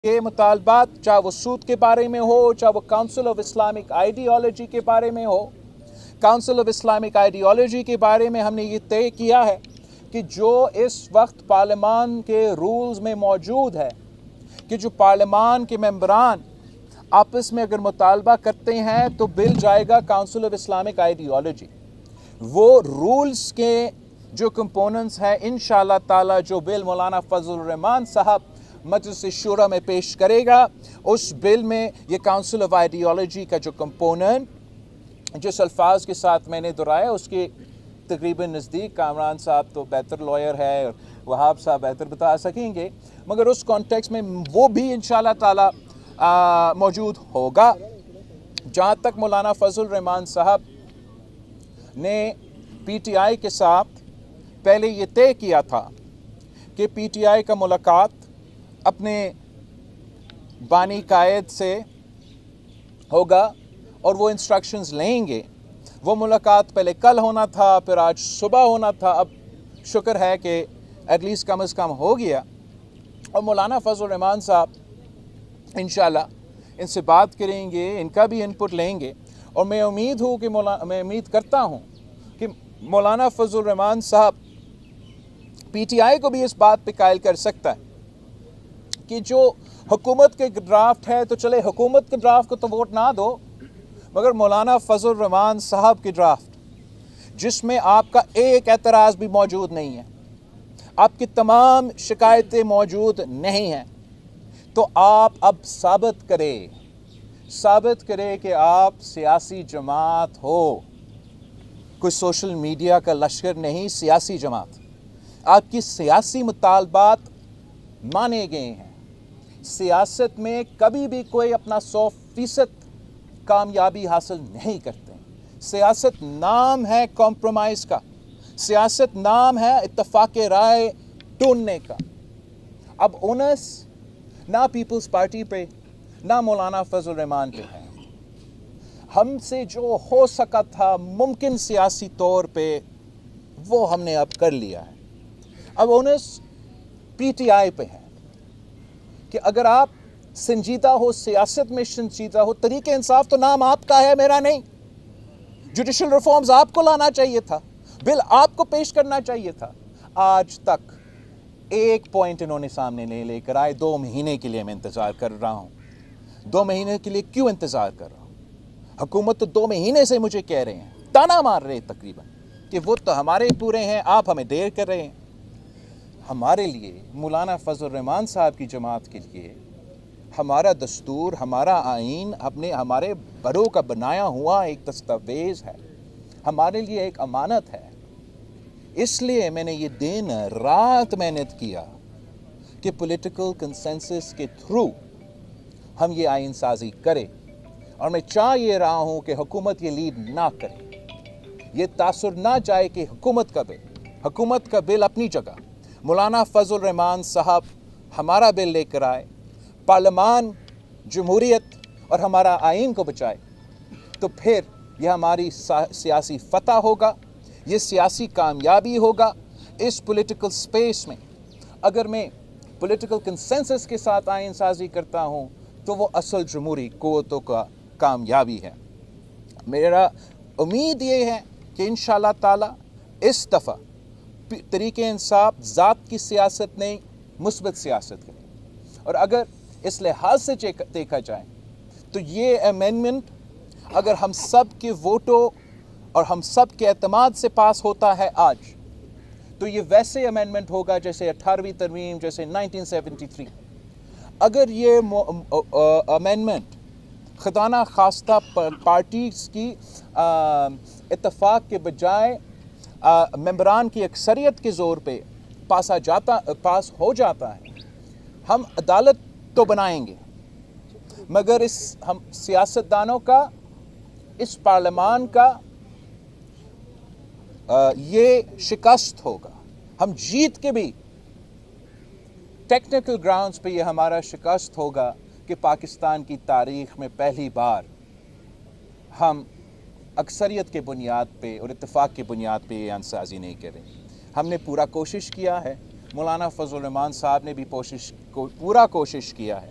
کے مطالبات، چاہے وہ سود کے بارے میں ہو، چاہے وہ کاؤنسل آف اسلامک آئیڈیالوجی کے بارے میں ہو، کاؤنسل آف اسلامک آئیڈیالوجی کے بارے میں ہم نے یہ طے کیا ہے کہ جو اس وقت پارلیمان کے رولز میں موجود ہے کہ جو پارلیمان کے ممبران آپس میں اگر مطالبہ کرتے ہیں تو بل جائے گا کاؤنسل آف اسلامک آئیڈیالوجی. وہ رولز کے جو کمپوننٹس ہیں انشاءاللہ تعالی جو بل مولانا فضل الرحمان صاحب مجلس شورا میں پیش کرے گا، اس بل میں یہ کاؤنسل آف آئیڈیالوجی کا جو کمپوننٹ جس الفاظ کے ساتھ میں نے دہرایا اس کے تقریباً نزدیک کامران صاحب تو بہتر لائر ہے اور وہاب صاحب بہتر بتا سکیں گے، مگر اس کانٹیکس میں وہ بھی انشاءاللہ تعالی موجود ہوگا. جہاں تک مولانا فضل الرحمان صاحب نے پی ٹی آئی کے ساتھ پہلے یہ طے کیا تھا کہ پی ٹی آئی کا ملاقات اپنے بانی قائد سے ہوگا اور وہ انسٹرکشنز لیں گے. وہ ملاقات پہلے کل ہونا تھا، پھر آج صبح ہونا تھا، اب شکر ہے کہ ایٹ لیسٹ کم از کم ہو گیا. اور مولانا فضل الرحمان صاحب انشاءاللہ ان سے بات کریں گے، ان کا بھی انپٹ لیں گے، اور میں امید کرتا ہوں کہ مولانا فضل الرحمان صاحب پی ٹی آئی کو بھی اس بات پہ قائل کر سکتا ہے کہ جو حکومت کے ڈرافٹ ہے تو چلے حکومت کے ڈرافٹ کو تو ووٹ نہ دو، مگر مولانا فضل الرحمان صاحب کی ڈرافٹ جس میں آپ کا ایک اعتراض بھی موجود نہیں ہے، آپ کی تمام شکایتیں موجود نہیں ہیں، تو آپ اب ثابت کرے کہ آپ سیاسی جماعت ہو، کوئی سوشل میڈیا کا لشکر نہیں، سیاسی جماعت. آپ کی سیاسی مطالبات مانے گئے ہیں. سیاست میں کبھی بھی کوئی اپنا 100% کامیابی حاصل نہیں کرتے. سیاست نام ہے کمپرومائز کا، سیاست نام ہے اتفاق رائے ڈھونڈنے کا. اب اونس نہ پیپلز پارٹی پہ نہ مولانا فضل الرحمان پہ ہے. ہم سے جو ہو سکا تھا ممکن سیاسی طور پہ وہ ہم نے اب کر لیا ہے. اب اونس پی ٹی آئی پہ ہے کہ اگر آپ سنجیدہ ہو، سیاست میں سنجیدہ ہو، طریق انصاف تو نام آپ کا ہے، میرا نہیں. جوڈیشل ریفارمز آپ کو لانا چاہیے تھا، بل آپ کو پیش کرنا چاہیے تھا. آج تک ایک پوائنٹ انہوں نے سامنے نہیں لے کر آئے. 2 مہینے کے لیے میں انتظار کر رہا ہوں. 2 مہینے کے لیے کیوں انتظار کر رہا ہوں؟ حکومت تو 2 مہینے سے مجھے کہہ رہے ہیں، تانا مار رہے تقریباً کہ وہ تو ہمارے پورے ہیں، آپ ہمیں دیر کر رہے ہیں. ہمارے لیے مولانا فضل الرحمان صاحب کی جماعت کے لیے ہمارا دستور، ہمارا آئین ہمارے بڑوں کا بنایا ہوا ایک دستاویز ہے، ہمارے لیے ایک امانت ہے. اس لیے میں نے یہ دن رات محنت کیا کہ پولیٹیکل کنسنسس کے تھرو ہم یہ آئین سازی کریں. اور میں چاہ یہ رہا ہوں کہ حکومت یہ لیڈ نہ کرے، یہ تاثر نہ جائے کہ حکومت کا بل اپنی جگہ، مولانا فضل الرحمان صاحب ہمارا بل لے کر آئے، پارلیمان جمہوریت اور ہمارا آئین کو بچائے، تو پھر یہ ہماری سیاسی فتح ہوگا، یہ سیاسی کامیابی ہوگا. اس پولیٹیکل سپیس میں اگر میں پولیٹیکل کنسنسس کے ساتھ آئین سازی کرتا ہوں تو وہ اصل جمہوری قوتوں کا کامیابی ہے. میرا امید یہ ہے کہ انشاءاللہ تعالی اس دفعہ طریق انصاف ذات کی سیاست نہیں، مثبت سیاست کرے. اور اگر اس لحاظ سے دیکھا جائے تو یہ امینڈمنٹ اگر ہم سب کے ووٹوں اور ہم سب کے اعتماد سے پاس ہوتا ہے آج، تو یہ ویسے امینڈمنٹ ہوگا جیسے 18ویں ترمیم، جیسے 1973. اگر یہ امینڈمنٹ خدا نہ خواستہ پارٹیز کی اتفاق کے بجائے ممبران کی اکثریت کے زور پہ پاس ہو جاتا ہے، ہم عدالت تو بنائیں گے، مگر ہم سیاستدانوں کا، اس پارلیمان کا یہ شکست ہوگا. ہم جیت کے بھی ٹیکنیکل گراؤنڈز پہ یہ ہمارا شکست ہوگا کہ پاکستان کی تاریخ میں پہلی بار ہم اکثریت کے بنیاد پہ اور اتفاق کی بنیاد پہ یہ انسازی نہیں کریں. ہم نے پورا کوشش کیا ہے، مولانا فضل الرحمان صاحب نے بھی پورا کوشش کیا ہے.